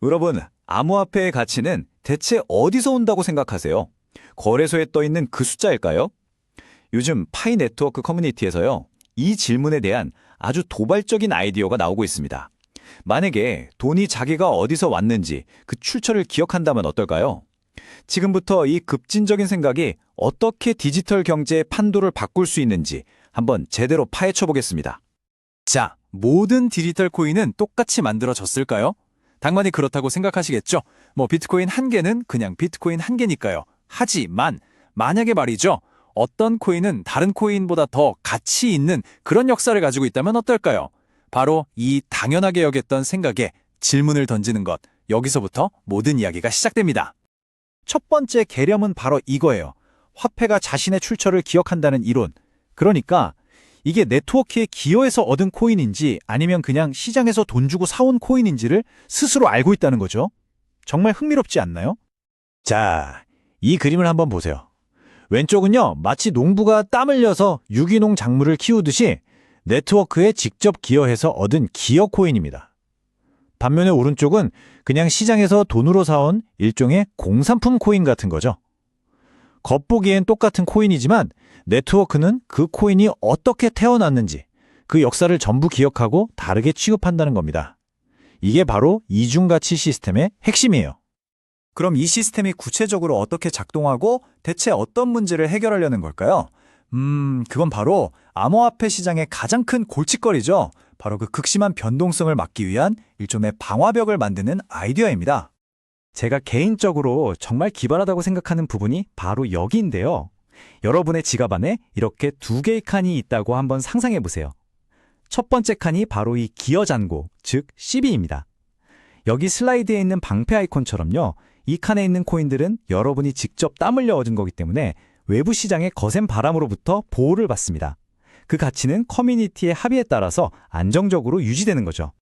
여러분, 암호화폐의 가치는 대체 어디서 온다고 생각하세요? 거래소에 떠 있는 그 숫자일까요? 요즘 파이 네트워크 커뮤니티에서요, 이 질문에 대한 아주 도발적인 아이디어가 나오고 있습니다. 만약에 돈이 자기가 어디서 왔는지 그 출처를 기억한다면 어떨까요? 지금부터 이 급진적인 생각이 어떻게 디지털 경제의 판도를 바꿀 수 있는지 한번 제대로 파헤쳐 보겠습니다. 자, 모든 디지털 코인은 똑같이 만들어졌을까요? 당연히 그렇다고 생각하시겠죠? 비트코인 한 개는 그냥 비트코인 한 개니까요. 하지만 만약에 말이죠. 어떤 코인은 다른 코인보다 더 가치 있는 그런 역사를 가지고 있다면 어떨까요? 바로 이 당연하게 여겼던 생각에 질문을 던지는 것. 여기서부터 모든 이야기가 시작됩니다. 첫 번째 개념은 바로 이거예요. 화폐가 자신의 출처를 기억한다는 이론. 그러니까 이게 네트워크에 기여해서 얻은 코인인지 아니면 그냥 시장에서 돈 주고 사온 코인인지를 스스로 알고 있다는 거죠. 정말 흥미롭지 않나요? 자, 이 그림을 한번 보세요. 왼쪽은요, 마치 농부가 땀 흘려서 유기농 작물을 키우듯이 네트워크에 직접 기여해서 얻은 기여 코인입니다. 반면에 오른쪽은 그냥 시장에서 돈으로 사온 일종의 공산품 코인 같은 거죠. 겉보기엔 똑같은 코인이지만 네트워크는 그 코인이 어떻게 태어났는지 그 역사를 전부 기억하고 다르게 취급한다는 겁니다. 이게 바로 이중가치 시스템의 핵심이에요. 그럼 이 시스템이 구체적으로 어떻게 작동하고 대체 어떤 문제를 해결하려는 걸까요? 그건 바로 암호화폐 시장의 가장 큰 골칫거리죠. 바로 그 극심한 변동성을 막기 위한 일종의 방화벽을 만드는 아이디어입니다. 제가 개인적으로 정말 기발하다고 생각하는 부분이 바로 여기인데요. 여러분의 지갑 안에 이렇게 두 개의 칸이 있다고 한번 상상해 보세요. 첫 번째 칸이 바로 이 기여 잔고, 즉 CB입니다. 여기 슬라이드에 있는 방패 아이콘처럼요. 이 칸에 있는 코인들은 여러분이 직접 땀 흘려 얻은 거기 때문에 외부 시장의 거센 바람으로부터 보호를 받습니다. 그 가치는 커뮤니티의 합의에 따라서 안정적으로 유지되는 거죠.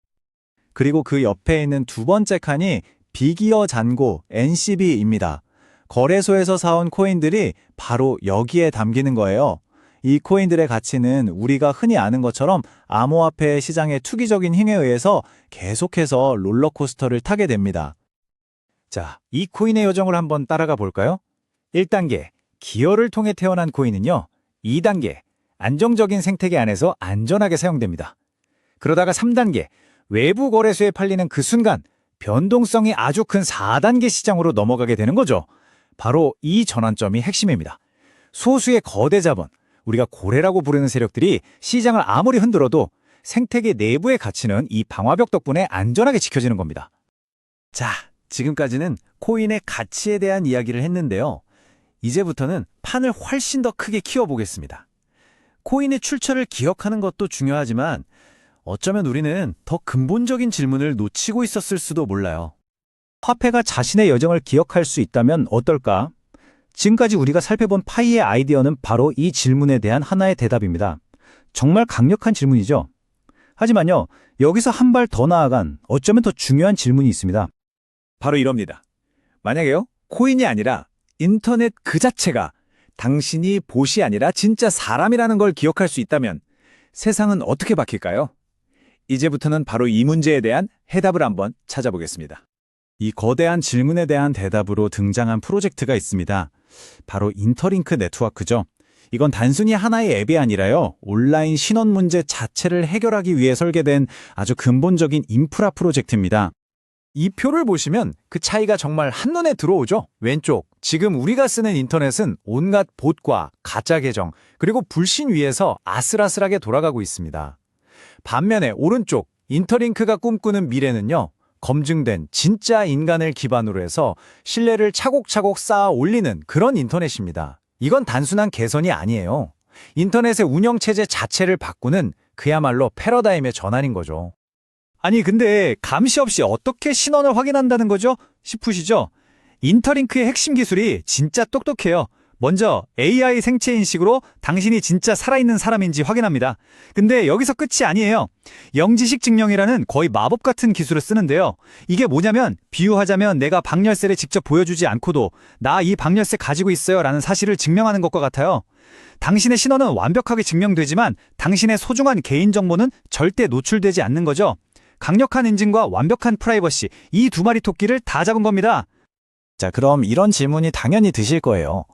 그리고 그 옆에 있는 두 번째 칸이 비기여 잔고 NCB입니다. 거래소에서 사온 코인들이 바로 여기에 담기는 거예요. 이 코인들의 가치는 우리가 흔히 아는 것처럼 암호화폐 시장의 투기적인 힘에 의해서 계속해서 롤러코스터를 타게 됩니다. 자, 이 코인의 여정을 한번 따라가 볼까요? 1단계, 기여를 통해 태어난 코인은요. 2단계, 안정적인 생태계 안에서 안전하게 사용됩니다. 그러다가 3단계, 외부 거래소에 팔리는 그 순간 변동성이 아주 큰 4단계 시장으로 넘어가게 되는 거죠. 바로 이 전환점이 핵심입니다. 소수의 거대 자본, 우리가 고래라고 부르는 세력들이 시장을 아무리 흔들어도 생태계 내부의 가치는 이 방화벽 덕분에 안전하게 지켜지는 겁니다. 자, 지금까지는 코인의 가치에 대한 이야기를 했는데요. 이제부터는 판을 훨씬 더 크게 키워보겠습니다. 코인의 출처를 기억하는 것도 중요하지만 어쩌면 우리는 더 근본적인 질문을 놓치고 있었을 수도 몰라요. 화폐가 자신의 여정을 기억할 수 있다면 어떨까? 지금까지 우리가 살펴본 파이의 아이디어는 바로 이 질문에 대한 하나의 대답입니다. 정말 강력한 질문이죠. 하지만요, 여기서 한 발 더 나아간 어쩌면 더 중요한 질문이 있습니다. 바로 이럽니다. 만약에요, 코인이 아니라 인터넷 그 자체가 당신이 봇이 아니라 진짜 사람이라는 걸 기억할 수 있다면 세상은 어떻게 바뀔까요? 이제부터는 바로 이 문제에 대한 해답을 한번 찾아보겠습니다. 이 거대한 질문에 대한 대답으로 등장한 프로젝트가 있습니다. 바로 인터링크 네트워크죠. 이건 단순히 하나의 앱이 아니라요. 온라인 신원 문제 자체를 해결하기 위해 설계된 아주 근본적인 인프라 프로젝트입니다. 이 표를 보시면 그 차이가 정말 한눈에 들어오죠. 왼쪽, 지금 우리가 쓰는 인터넷은 온갖 봇과 가짜 계정, 그리고 불신 위에서 아슬아슬하게 돌아가고 있습니다. 반면에 오른쪽, 인터링크가 꿈꾸는 미래는요. 검증된 진짜 인간을 기반으로 해서 신뢰를 차곡차곡 쌓아 올리는 그런 인터넷입니다. 이건 단순한 개선이 아니에요. 인터넷의 운영체제 자체를 바꾸는 그야말로 패러다임의 전환인 거죠. 아니 근데 감시 없이 어떻게 신원을 확인한다는 거죠? 싶으시죠? 인터링크의 핵심 기술이 진짜 똑똑해요. 먼저 AI 생체 인식으로 당신이 진짜 살아있는 사람인지 확인합니다. 근데 여기서 끝이 아니에요. 영지식 증명이라는 거의 마법 같은 기술을 쓰는데요. 이게 뭐냐면 비유하자면 내가 방열쇠를 직접 보여주지 않고도 나 이 방열쇠 가지고 있어요 라는 사실을 증명하는 것과 같아요. 당신의 신원은 완벽하게 증명되지만 당신의 소중한 개인정보는 절대 노출되지 않는 거죠. 강력한 엔진과 완벽한 프라이버시, 이 두 마리 토끼를 다 잡은 겁니다. 자, 그럼 이런 질문이 당연히 드실 거예요.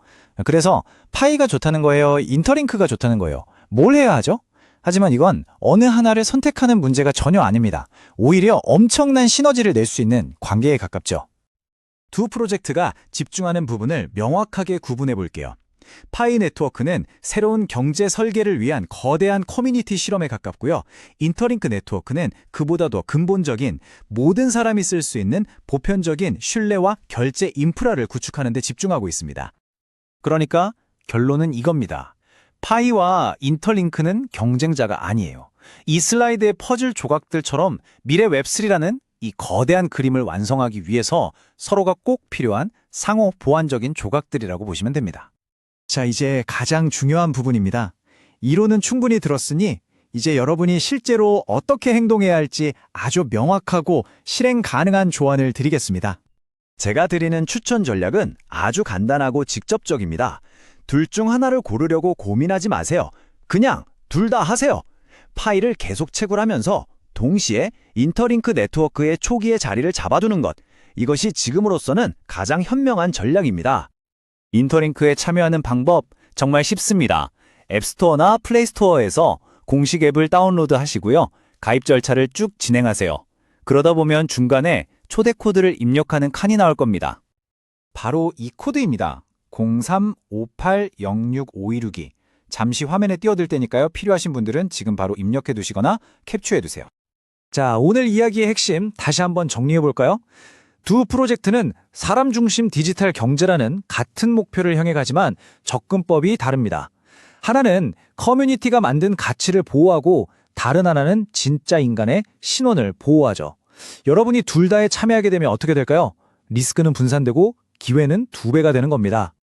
그래서 파이가 좋다는 거예요? 인터링크가 좋다는 거예요? 뭘 해야 하죠? 하지만 이건 어느 하나를 선택하는 문제가 전혀 아닙니다. 오히려 엄청난 시너지를 낼 수 있는 관계에 가깝죠. 두 프로젝트가 집중하는 부분을 명확하게 구분해 볼게요. 파이 네트워크는 새로운 경제 설계를 위한 거대한 커뮤니티 실험에 가깝고요. 인터링크 네트워크는 그보다 더 근본적인 모든 사람이 쓸 수 있는 보편적인 신뢰와 결제 인프라를 구축하는 데 집중하고 있습니다. 그러니까 결론은 이겁니다. 파이와 인터링크는 경쟁자가 아니에요. 이 슬라이드의 퍼즐 조각들처럼 미래 웹3라는 이 거대한 그림을 완성하기 위해서 서로가 꼭 필요한 상호 보완적인 조각들이라고 보시면 됩니다. 자, 이제 가장 중요한 부분입니다. 이론은 충분히 들었으니 이제 여러분이 실제로 어떻게 행동해야 할지 아주 명확하고 실행 가능한 조언을 드리겠습니다. 제가 드리는 추천 전략은 아주 간단하고 직접적입니다. 둘 중 하나를 고르려고 고민하지 마세요. 그냥 둘 다 하세요. 파이를 계속 채굴하면서 동시에 인터링크 네트워크의 초기의 자리를 잡아두는 것. 이것이 지금으로서는 가장 현명한 전략입니다. 인터링크에 참여하는 방법 정말 쉽습니다. 앱스토어나 플레이스토어에서 공식 앱을 다운로드 하시고요. 가입 절차를 쭉 진행하세요. 그러다 보면 중간에 초대 코드를 입력하는 칸이 나올 겁니다. 바로 이 코드입니다. 0358065262. 잠시 화면에 띄워둘 테니까요. 필요하신 분들은 지금 바로 입력해 두시거나 캡처해 두세요. 자, 오늘 이야기의 핵심 다시 한번 정리해 볼까요? 두 프로젝트는 사람 중심 디지털 경제라는 같은 목표를 향해 가지만 접근법이 다릅니다. 하나는 커뮤니티가 만든 가치를 보호하고 다른 하나는 진짜 인간의 신원을 보호하죠. 여러분이 둘 다에 참여하게 되면 어떻게 될까요? 리스크는 분산되고 기회는 2배가 되는 겁니다.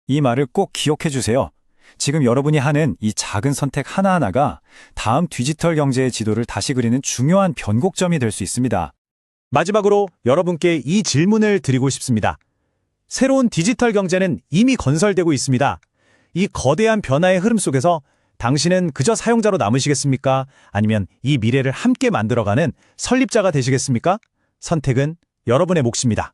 이 말을 꼭 기억해 주세요. 지금 여러분이 하는 이 작은 선택 하나하나가 다음 디지털 경제의 지도를 다시 그리는 중요한 변곡점이 될 수 있습니다. 마지막으로 여러분께 이 질문을 드리고 싶습니다. 새로운 디지털 경제는 이미 건설되고 있습니다. 이 거대한 변화의 흐름 속에서 당신은 그저 사용자로 남으시겠습니까? 아니면 이 미래를 함께 만들어가는 설립자가 되시겠습니까? 선택은 여러분의 몫입니다.